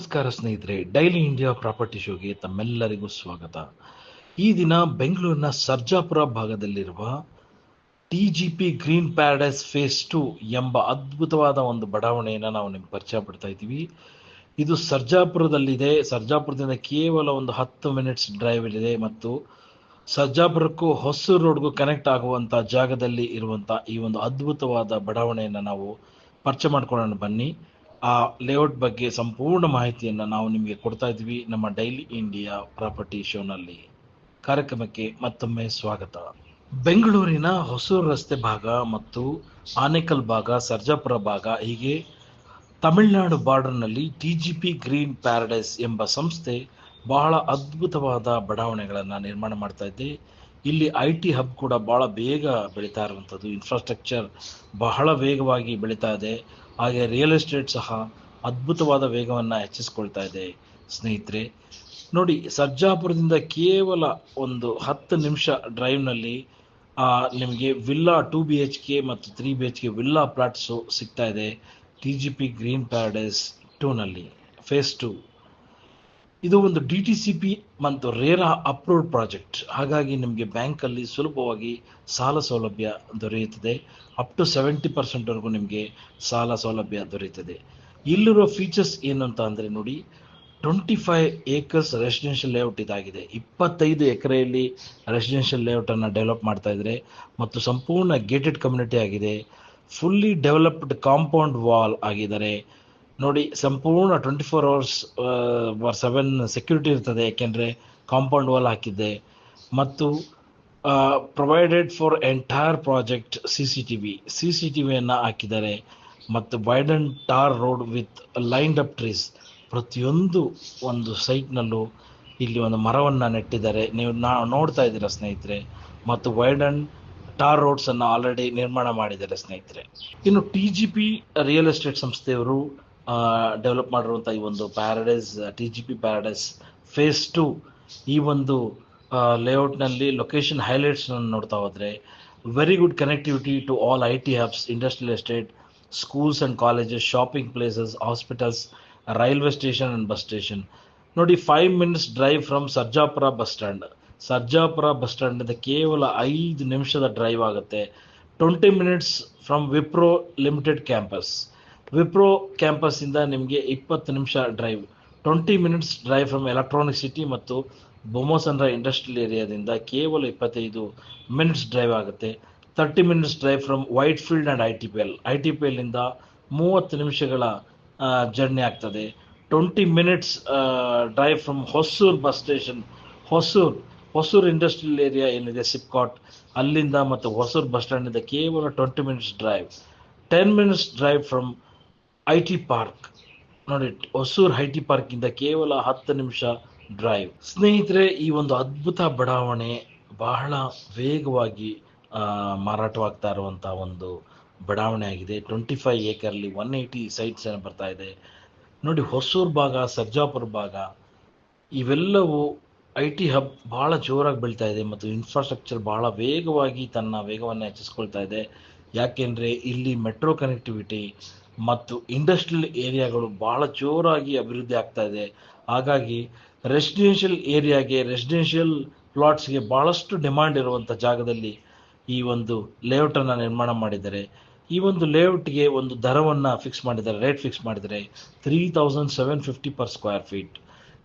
ನಮಸ್ಕಾರ ಸ್ನೇಹಿತರೆ, daily India property ಶೋಗೆ ತಮ್ಮೆಲ್ಲರಿಗೂ ಸ್ವಾಗತ. ಈ ದಿನ ಬೆಂಗಳೂರಿನ ಸರ್ಜಾಪುರ ಭಾಗದಲ್ಲಿರುವ TGP ಗ್ರೀನ್ ಪ್ಯಾರಡೈಸ್ ಫೇಸ್ 2 ಎಂಬ ಅದ್ಭುತವಾದ ಒಂದು ಬಡಾವಣೆಯನ್ನು ನಾವು ನಿಮ್ಗೆ ಪರಿಚಯ ಪಡ್ತಾ ಇದ್ದೀವಿ. ಇದು ಸರ್ಜಾಪುರದಲ್ಲಿದೆ. ಸರ್ಜಾಪುರದಿಂದ ಕೇವಲ ಒಂದು 10 ಮಿನಿಟ್ಸ್ ಡ್ರೈವ್ ಇದೆ ಮತ್ತು ಸರ್ಜಾಪುರಕ್ಕೂ ಹೊಸೂರು ರೋಡ್ಗೂ ಕನೆಕ್ಟ್ ಆಗುವಂಥ ಜಾಗದಲ್ಲಿ ಇರುವಂಥ ಈ ಒಂದು ಅದ್ಭುತವಾದ ಬಡಾವಣೆಯನ್ನು ನಾವು ಪರಿಚಯ ಮಾಡ್ಕೊಳ್ಳೋಣ ಬನ್ನಿ. ಆ ಲೇಔಟ್ ಬಗ್ಗೆ ಸಂಪೂರ್ಣ ಮಾಹಿತಿಯನ್ನು ನಾವು ನಿಮಗೆ ಕೊಡ್ತಾ ಇದ್ವಿ ನಮ್ಮ ಡೈಲಿ ಇಂಡಿಯಾ ಪ್ರಾಪರ್ಟಿ ಶೋನಲ್ಲಿ. ಕಾರ್ಯಕ್ರಮಕ್ಕೆ ಮತ್ತೊಮ್ಮೆ ಸ್ವಾಗತ. ಬೆಂಗಳೂರಿನ ಹೊಸೂರು ರಸ್ತೆ ಭಾಗ ಮತ್ತು ಆನೇಕಲ್ ಭಾಗ, ಸರ್ಜಾಪುರ ಭಾಗ, ಹೀಗೆ ತಮಿಳುನಾಡು ಬಾರ್ಡರ್ನಲ್ಲಿ TGP ಗ್ರೀನ್ ಪ್ಯಾರಡೈಸ್ ಎಂಬ ಸಂಸ್ಥೆ ಬಹಳ ಅದ್ಭುತವಾದ ಬಡಾವಣೆಗಳನ್ನು ನಿರ್ಮಾಣ ಮಾಡ್ತಾ ಇದೆ. ಇಲ್ಲಿ IT ಹಬ್ ಕೂಡ ಬಹಳ ಬೇಗ ಬೆಳೀತಾ ಇರುವಂಥದ್ದು, ಇನ್ಫ್ರಾಸ್ಟ್ರಕ್ಚರ್ ಬಹಳ ವೇಗವಾಗಿ ಬೆಳೀತಾ ಇದೆ. ಹಾಗೆ ರಿಯಲ್ ಎಸ್ಟೇಟ್ ಸಹ ಅದ್ಭುತವಾದ ವೇಗವನ್ನು ಹೆಚ್ಚಿಸ್ಕೊಳ್ತಾ ಇದೆ. ಸ್ನೇಹಿತರೆ ನೋಡಿ, ಸರ್ಜಾಪುರದಿಂದ ಕೇವಲ ಒಂದು 10 ನಿಮಿಷ ಡ್ರೈವ್ನಲ್ಲಿ ನಿಮಗೆ ವಿಲ್ಲಾ 2 BHK ಮತ್ತು 3 BHK ವಿಲ್ಲಾ ಪ್ಲಾಟ್ಸು ಸಿಗ್ತಾ ಇದೆ TGP ಗ್ರೀನ್ ಪ್ಯಾರಡೈಸ್ 2ನಲ್ಲಿ ಫೇಸ್ 2. ಇದು ಒಂದು DTCP ಮತ್ತು ರೇರಾ ಅಪ್ರೂವ್ಡ್ ಪ್ರಾಜೆಕ್ಟ್. ಹಾಗಾಗಿ ನಿಮಗೆ ಬ್ಯಾಂಕಲ್ಲಿ ಸುಲಭವಾಗಿ ಸಾಲ ಸೌಲಭ್ಯ ದೊರೆಯುತ್ತದೆ. ಅಪ್ ಟು 70% ನಿಮಗೆ ಸಾಲ ಸೌಲಭ್ಯ ದೊರೆಯುತ್ತದೆ. ಇಲ್ಲಿರೋ ಫೀಚರ್ಸ್ ಏನು ಅಂತ ಅಂದರೆ ನೋಡಿ, 25 ಏಕರ್ಸ್ ರೆಸಿಡೆನ್ಷಿಯಲ್ ಲೇಔಟ್ ಇದಾಗಿದೆ. 25 ಎಕರೆಯಲ್ಲಿ ರೆಸಿಡೆನ್ಷಿಯಲ್ ಲೇಔಟನ್ನು ಡೆವಲಪ್ ಮಾಡ್ತಾ ಇದ್ದಾರೆ ಮತ್ತು ಸಂಪೂರ್ಣ ಗೇಟೆಡ್ ಕಮ್ಯುನಿಟಿ ಆಗಿದೆ. ಫುಲ್ಲಿ ಡೆವಲಪ್ಡ್ ಕಾಂಪೌಂಡ್ ವಾಲ್ ಆಗಿದ್ದಾರೆ ನೋಡಿ. ಸಂಪೂರ್ಣ 24 hours/7 ಸೆಕ್ಯೂರಿಟಿ ಇರ್ತದೆ, ಯಾಕೆಂದರೆ ಕಾಂಪೌಂಡ್ ವಾಲ್ ಹಾಕಿದ್ದೆ. ಮತ್ತು ಪ್ರೊವೈಡೆಡ್ ಫಾರ್ ಎಂಟೈರ್ ಪ್ರಾಜೆಕ್ಟ್ CCTVಯನ್ನು ಹಾಕಿದ್ದಾರೆ. ಮತ್ತು widen tar road with lined up trees. ಪ್ರತಿಯೊಂದು ಒಂದು ಸೈಟ್ನಲ್ಲೂ ಇಲ್ಲಿ ಒಂದು ಮರವನ್ನು ನೆಟ್ಟಿದ್ದಾರೆ, ನೀವು ನೋಡ್ತಾ ಇದ್ದೀರಾ ಸ್ನೇಹಿತರೆ. ಮತ್ತು ವೈಡನ್ ಟಾರ್ ರೋಡ್ಸನ್ನು ಆಲ್ರೆಡಿ ನಿರ್ಮಾಣ ಮಾಡಿದ್ದಾರೆ ಸ್ನೇಹಿತರೆ. ಇನ್ನು TGP ರಿಯಲ್ ಎಸ್ಟೇಟ್ ಸಂಸ್ಥೆಯವರು ಡೆವಲಪ್ ಮಾಡಿರುವಂಥ ಈ ಒಂದು ಪ್ಯಾರಡೈಸ್ TGP ಪ್ಯಾರಡೈಸ್ ಫೇಸ್ 2 ಈ ಒಂದು ಲೇಔಟ್ನಲ್ಲಿ ಲೊಕೇಶನ್ ಹೈಲೈಟ್ಸ್ನ ನೋಡ್ತಾ ಹೋದರೆ, very good connectivity to all IT hubs, industrial estate, schools and colleges, shopping places, hospitals, railway station and bus station. ನೋಡಿ, 5 minutes drive from Sarjapura bus stand. Sarjapura bus ಸ್ಟ್ಯಾಂಡಿಂದ ಕೇವಲ 5 ನಿಮಿಷದ drive ಆಗುತ್ತೆ. 20 minutes from Wipro limited campus. Wipro ಕ್ಯಾಂಪಸ್ಸಿಂದ ನಿಮಗೆ 20 ನಿಮಿಷ drive. 20 minutes drive from electronic city ಮತ್ತು Bommasandra industrial ಏರಿಯಾದಿಂದ ಕೇವಲ 25 minutes ಡ್ರೈವ್ ಆಗುತ್ತೆ. 30 minutes drive from Whitefield and ITPLನಿಂದ 30 ನಿಮಿಷಗಳ ಜರ್ನಿ ಆಗ್ತದೆ. 20 minutes drive from Hosur bus station. Hosur industrial area ಏನಿದೆ ಸಿಪ್ಕಾಟ್, ಅಲ್ಲಿಂದ ಮತ್ತು ಹೊಸೂರು ಬಸ್ ಸ್ಟ್ಯಾಂಡಿಂದ ಕೇವಲ 20 minutes drive. 10 minutes drive from IT park. ನೋಡಿ, ಹೊಸೂರು IT ಪಾರ್ಕಿಂದ ಕೇವಲ 10 ನಿಮಿಷ ಡ್ರೈವ್. ಸ್ನೇಹಿತರೆ, ಈ ಒಂದು ಅದ್ಭುತ ಬಡಾವಣೆ ಬಹಳ ವೇಗವಾಗಿ ಮಾರಾಟವಾಗ್ತಾ ಇರುವಂಥ ಒಂದು ಬಡಾವಣೆ ಆಗಿದೆ. 25 ಏಕರಲ್ಲಿ 180 ಸೈಟ್ಸ್ ಬರ್ತಾ ಇದೆ ನೋಡಿ. ಹೊಸೂರು ಭಾಗ, ಸರ್ಜಾಪುರ ಭಾಗ ಇವೆಲ್ಲವೂ IT ಹಬ್ ಭಾಳ ಜೋರಾಗಿ ಬೆಳೀತಾ ಇದೆ ಮತ್ತು ಇನ್ಫ್ರಾಸ್ಟ್ರಕ್ಚರ್ ಭಾಳ ವೇಗವಾಗಿ ತನ್ನ ವೇಗವನ್ನು ಹೆಚ್ಚಿಸ್ಕೊಳ್ತಾ ಇದೆ. ಯಾಕೆಂದರೆ ಇಲ್ಲಿ ಮೆಟ್ರೋ ಕನೆಕ್ಟಿವಿಟಿ ಮತ್ತು ಇಂಡಸ್ಟ್ರಿಯಲ್ ಏರಿಯಾಗಳು ಭಾಳ ಜೋರಾಗಿ ಅಭಿವೃದ್ಧಿ ಆಗ್ತಾ ಇದೆ. ಹಾಗಾಗಿ ರೆಸಿಡೆನ್ಷಿಯಲ್ ಪ್ಲಾಟ್ಸ್ಗೆ ಭಾಳಷ್ಟು ಡಿಮಾಂಡ್ ಇರುವಂಥ ಜಾಗದಲ್ಲಿ ಈ ಒಂದು ಲೇಔಟನ್ನು ನಿರ್ಮಾಣ ಮಾಡಿದ್ದಾರೆ. ಈ ಒಂದು ಲೇಔಟ್ಗೆ ಒಂದು ದರವನ್ನು ರೇಟ್ ಫಿಕ್ಸ್ ಮಾಡಿದ್ದಾರೆ 3750 per square feet.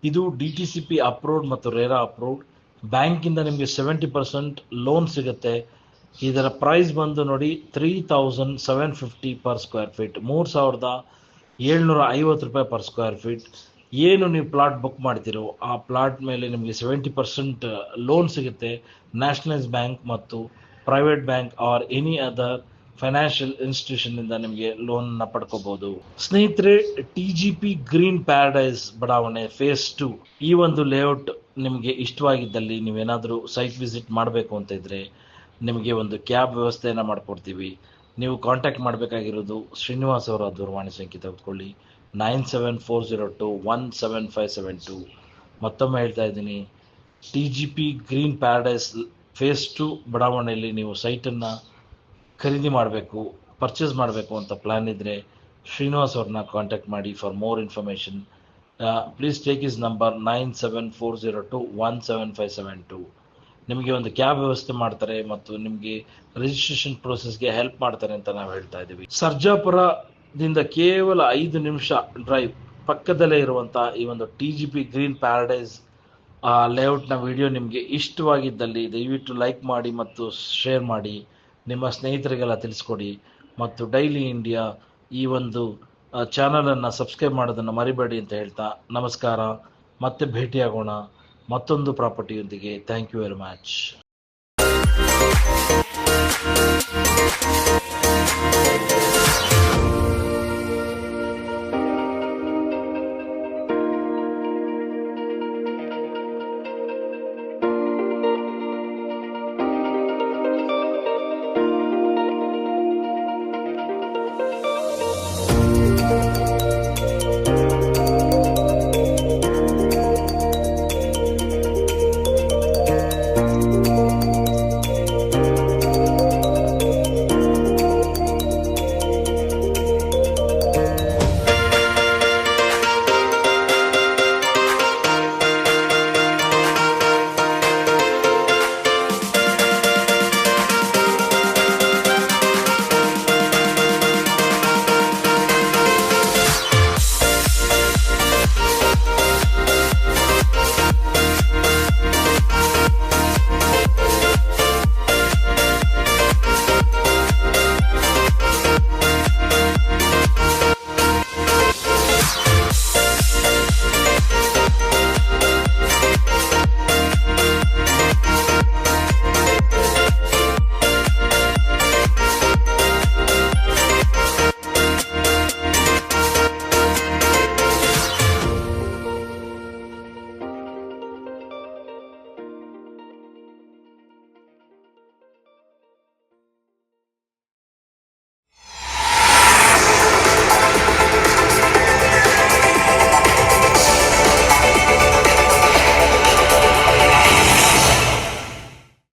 ಇದು DTCP ಅಪ್ರೂವ್ಡ್ ಮತ್ತು ರೇರಾ ಅಪ್ರೂವ್ಡ್. ಬ್ಯಾಂಕಿಂದ ನಿಮಗೆ 70% ಲೋನ್ ಸಿಗುತ್ತೆ. ಇದರ ಪ್ರೈಸ್ ಬಂದು ನೋಡಿ 3750 per square feet, 3750 ರೂಪಾಯಿ per square feet. ಏನು ನೀವು ಪ್ಲಾಟ್ ಬುಕ್ ಮಾಡ್ತೀರೋ ಆ ಪ್ಲಾಟ್ ಮೇಲೆ ನಿಮಗೆ 70% ಲೋನ್ ಸಿಗುತ್ತೆ. ನ್ಯಾಷನಲೈಸ್ ಬ್ಯಾಂಕ್ ಮತ್ತು private bank or any other financial ಇನ್ಸ್ಟಿಟ್ಯೂಷನ್ನಿಂದ ನಿಮಗೆ ಲೋನನ್ನು ಪಡ್ಕೋಬಹುದು. ಸ್ನೇಹಿತರೆ, TGP ಗ್ರೀನ್ ಪ್ಯಾರಡೈಸ್ ಬಡಾವಣೆ ಫೇಸ್ 2 ಈ ಒಂದು ಲೇಔಟ್ ನಿಮಗೆ ಇಷ್ಟವಾಗಿದ್ದಲ್ಲಿ, ನೀವೇನಾದರೂ ಸೈಟ್ ವಿಸಿಟ್ ಮಾಡಬೇಕು ಅಂತ ಇದ್ದರೆ ನಿಮಗೆ ಒಂದು ಕ್ಯಾಬ್ ವ್ಯವಸ್ಥೆಯನ್ನು ಮಾಡಿಕೊಡ್ತೀವಿ. ನೀವು ಕಾಂಟ್ಯಾಕ್ಟ್ ಮಾಡಬೇಕಾಗಿರೋದು ಶ್ರೀನಿವಾಸ್ ಅವರ ದೂರವಾಣಿ ಸಂಖ್ಯೆ ತೆಗೆದುಕೊಳ್ಳಿ, 9740217572. ಮತ್ತೊಮ್ಮೆ ಹೇಳ್ತಾ ಇದ್ದೀನಿ, TGP ಗ್ರೀನ್ ಪ್ಯಾರಡೈಸ್ ಫೇಸ್ 2 ಬಡಾವಣೆಯಲ್ಲಿ ನೀವು ಸೈಟನ್ನು ಖರೀದಿ ಮಾಡಬೇಕು, ಪರ್ಚೇಸ್ ಮಾಡಬೇಕು ಅಂತ ಪ್ಲ್ಯಾನ್ ಇದ್ದರೆ ಶ್ರೀನಿವಾಸ್ ಅವ್ರನ್ನ ಕಾಂಟ್ಯಾಕ್ಟ್ ಮಾಡಿ for more information. Please take is number 9740217572. ನಿಮಗೆ ಒಂದು ಕ್ಯಾಬ್ ವ್ಯವಸ್ಥೆ ಮಾಡ್ತಾರೆ ಮತ್ತು ನಿಮಗೆ ರಿಜಿಸ್ಟ್ರೇಷನ್ ಪ್ರೋಸೆಸ್ಗೆ ಹೆಲ್ಪ್ ಮಾಡ್ತಾರೆ ಅಂತ ನಾವು ಹೇಳ್ತಾ ಇದ್ದೀವಿ. ಸರ್ಜಾಪುರದಿಂದ ಕೇವಲ 5 ನಿಮಿಷ ಡ್ರೈವ್ ಪಕ್ಕದಲ್ಲೇ ಇರುವಂಥ ಈ ಒಂದು TGP ಗ್ರೀನ್ ಪ್ಯಾರಡೈಸ್ ಲೇಔಟ್ನ ವಿಡಿಯೋ ನಿಮಗೆ ಇಷ್ಟವಾಗಿದ್ದಲ್ಲಿ ದಯವಿಟ್ಟು ಲೈಕ್ ಮಾಡಿ ಮತ್ತು ಶೇರ್ ಮಾಡಿ, ನಿಮ್ಮ ಸ್ನೇಹಿತರಿಗೆಲ್ಲ ತಿಳಿಸ್ಕೊಡಿ ಮತ್ತು ಡೈಲಿ ಇಂಡಿಯಾ ಈ ಒಂದು ಚಾನಲನ್ನು ಸಬ್ಸ್ಕ್ರೈಬ್ ಮಾಡೋದನ್ನು ಮರಿಬೇಡಿ ಅಂತ ಹೇಳ್ತಾ ನಮಸ್ಕಾರ. ಮತ್ತೆ ಭೇಟಿಯಾಗೋಣ ಮತ್ತೊಂದು ಪ್ರಾಪರ್ಟಿಯೊಂದಿಗೆ. Thank you very much.